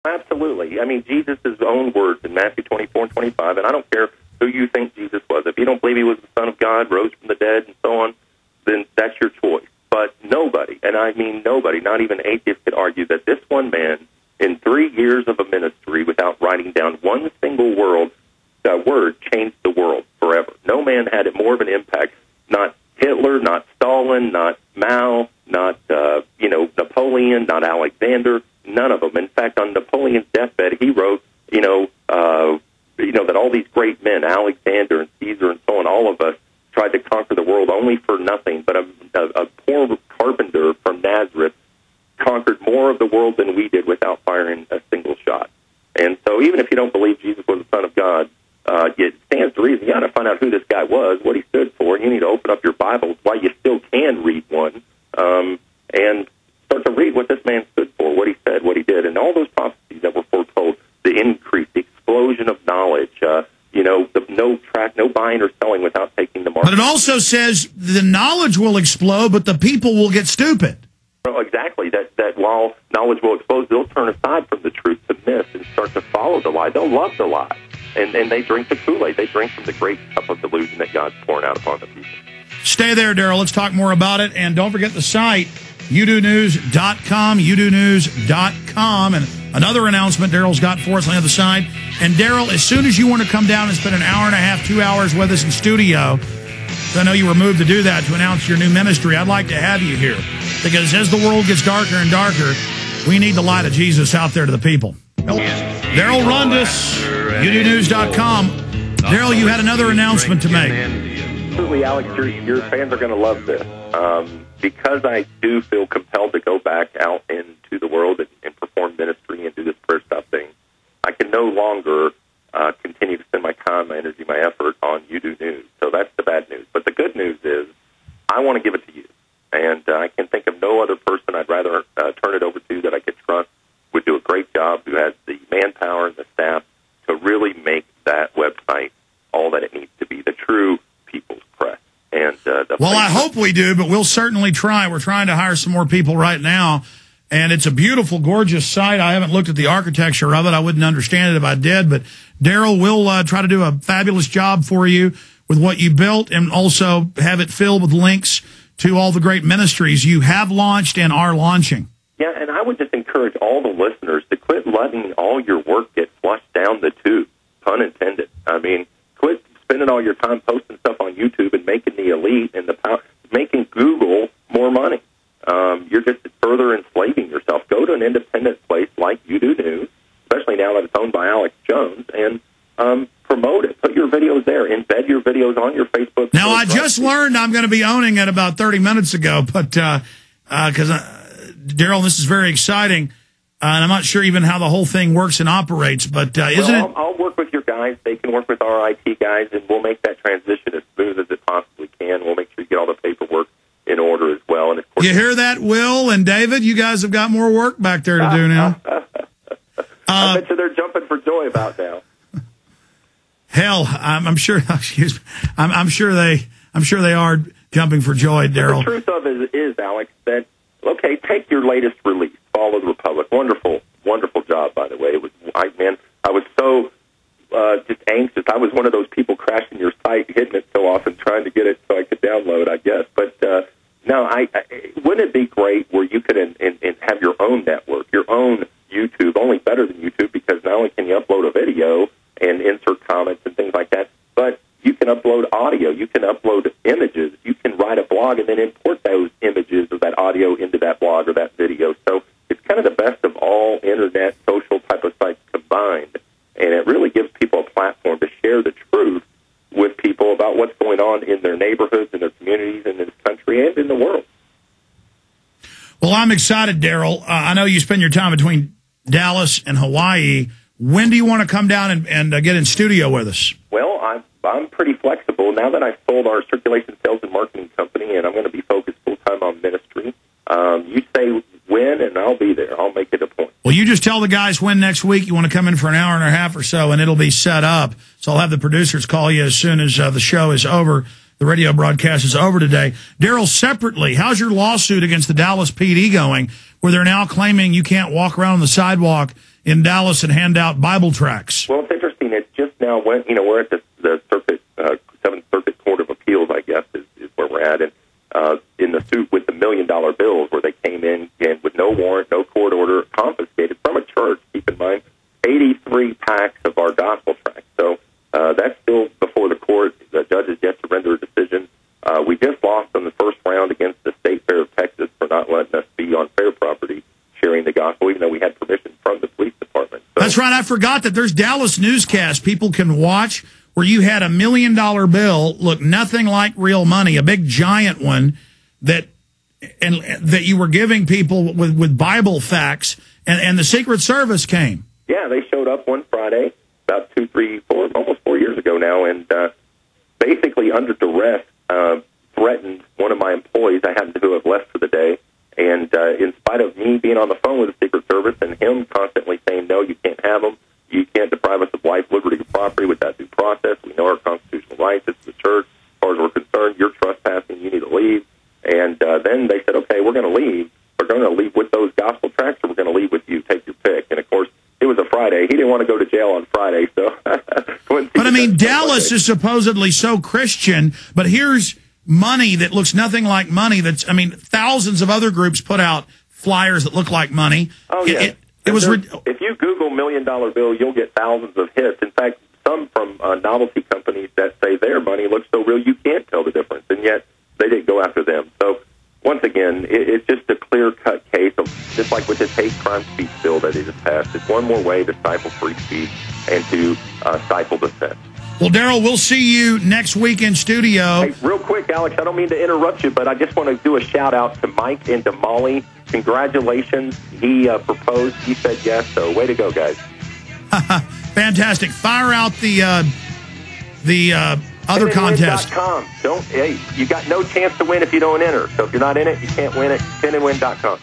Absolutely. I mean, Jesus' own words in Matthew 24 and 25, and I don't care who you think Jesus was. If you don't believe he was the Son of God, rose from the dead, and so on, then that's your choice. But nobody, and I mean nobody, not even atheists, could argue that this one man, in 3 years of a ministry, without writing down one single word, changed the world forever. No man had more of an impact. Not Hitler, not Stalin, not Mao, not Napoleon, not Alexander. None of them. In fact, on Napoleon's deathbed, he wrote, that all these great men, Alexander and Caesar and so on, all of us tried to conquer the world only for nothing. But a poor carpenter from Nazareth conquered more of the world than we did without firing a single shot. And so even if you don't believe Jesus was the Son of God, it stands to reason you ought to find out who this guy was, what he stood for. You need to open up your Bibles while you still can read one, and start to read what this man stood for, what he said, what he did, and all those prophecies that were foretold, the increase, the explosion of knowledge, no buying or selling without taking the mark. But it also says the knowledge will explode, but the people will get stupid. Well, exactly. That while knowledge will explode, they'll turn aside from the truth to myth and start to follow the lie. They'll love the lie. And they drink the Kool-Aid. They drink from the great cup of delusion that God's pouring out upon the people. Stay there, Darrel. Let's talk more about it. And don't forget the site, udonews.com, udonews.com. And another announcement Darrel's got for us on the other side. And Darrel, as soon as you want to come down and spend an hour and a half, 2 hours with us in studio, I know you were moved to do that to announce your new ministry, I'd like to have you here. Because as the world gets darker and darker, we need the light of Jesus out there to the people. Darrel Rundus, udonews.com. Darrel, you had another announcement to make. Absolutely, Alex. Your fans are going to love this. Because I do feel compelled to go back out into the world and perform ministry and do this prayer stuff thing, I can no longer continue to spend my time, my energy, my effort on You Do News. So that's the bad news. But the good news is I want to give it to you. And I can think of no other person I'd rather turn it over to that I could trust would do a great job, who has the manpower and the staff to really make that website all that it needs to be, the true People's Press. And well, I hope we do, but we'll certainly try. We're trying to hire some more people right now, and it's a beautiful, gorgeous site. I haven't looked at the architecture of it. I wouldn't understand it if I did, but Darrel will try to do a fabulous job for you with what you built, and also have it filled with links to all the great ministries you have launched and are launching. Yeah, and I would just encourage all the listeners to quit letting all your work get flushed down the tube, pun intended. I mean, quit spending all your time posting stuff on YouTube and making the elite and making Google more money. You're just further enslaving yourself. Go to an independent place like You Do News, especially now that it's owned by Alex Jones, and promote it. Put your videos there. Embed your videos on your Facebook. Now, I just learned I'm going to be owning it about 30 minutes ago, but because Darrel, this is very exciting, and I'm not sure even how the whole thing works and operates, but isn't it? I'll work with your guys. They can work with our IT guys, and we'll make that transition as smooth as it possibly can. We'll make sure you get all the paperwork in order as well. And of course, you hear that, Will and David? You guys have got more work back there to do now. I bet you they're jumping for joy about now. Hell, I'm sure. Excuse me. I'm sure they are jumping for joy, Darrel. The truth of it is, Alex, that okay, take your latest release, Fall of the Republic. Wonderful, wonderful job, by the way. I was so just anxious. I was one of those people crashing your site, hitting it so often, trying to get it so I could download, I guess. But no, wouldn't it be great where you could and have your own network, your own YouTube, only better than YouTube, because not only can you upload a video and insert comments and things like that, but you can upload audio, you can upload images, you can write a blog and then import those images or that audio into that blog or that video. So it's kind of the best of all internet, social type of sites combined, and it really gives people a platform to share the truth with people about what's going on in their neighborhoods, in their communities, in this country, and in the world. Well, I'm excited, Darrel. I know you spend your time between Dallas and Hawaii. When do you want to come down and get in studio with us? Well, I'm pretty flexible. Now that I've sold our circulation sales and marketing company, and I'm going to be focused full-time on ministry, you say when, and I'll be there. I'll make it a point. Well, you just tell the guys when next week you want to come in for an hour and a half or so, and it'll be set up. So I'll have the producers call you as soon as the show is over. The radio broadcast is over today. Darrel, separately, how's your lawsuit against the Dallas PD going, where they're now claiming you can't walk around on the sidewalk in Dallas and hand out Bible tracts. Well, it's interesting. It just now went, we're at the circuit, 7th Circuit Court of Appeals, I guess, is where we're at. And in the suit with the $1 million bills where they came in and with no warrant, no court order, confiscated from a church, keep in mind, 83 packs of our gospel tracts. So that's still before the court. The judge has yet to render a decision. We just lost in the first round against the State Fair of Texas for not letting us be on fair property sharing the gospel, even though we had permission from the police department. So, that's right. I forgot that there's Dallas newscasts people can watch where you had $1 million bill look nothing like real money, a big giant one that you were giving people with Bible facts, and the Secret Service came. Yeah, they showed up one Friday about 2, 3, 4, almost 4 years ago now, and basically under duress threatened one of my employees. I happen to have left for the day, and in spite of me being on the phone with the Secret Service and him constantly saying, no, you can't have them, you can't deprive us of life, liberty, or property without due process. We know our constitutional rights. This is the church. As far as we're concerned, you're trespassing. You need to leave. And then they said, okay, we're going to leave. We're going to leave with those gospel tracts, or we're going to leave with you. Take your pick. And, of course, it was a Friday. He didn't want to go to jail on Friday. So, but, I mean, Dallas is supposedly so Christian, but here's money that looks nothing like money. Thousands of other groups put out flyers that look like money. Oh, yeah. If you Google $1 million bill, you'll get thousands of hits. In fact, some from novelty companies that say their money looks so real you can't tell the difference, and yet they didn't go after them. So, once again, it's just a clear-cut case of, just like with this hate crime speech bill that they just passed, it's one more way to stifle free speech and to stifle dissent. Well, Darrel, we'll see you next week in studio. Hey, real quick, Alex, I don't mean to interrupt you, but I just want to do a shout-out to Mike and to Molly. Congratulations. He proposed. He said yes, so way to go, guys. Fantastic. Fire out the other contest. Hey, you got no chance to win if you don't enter. So if you're not in it, you can't win it. Spinandwin.com.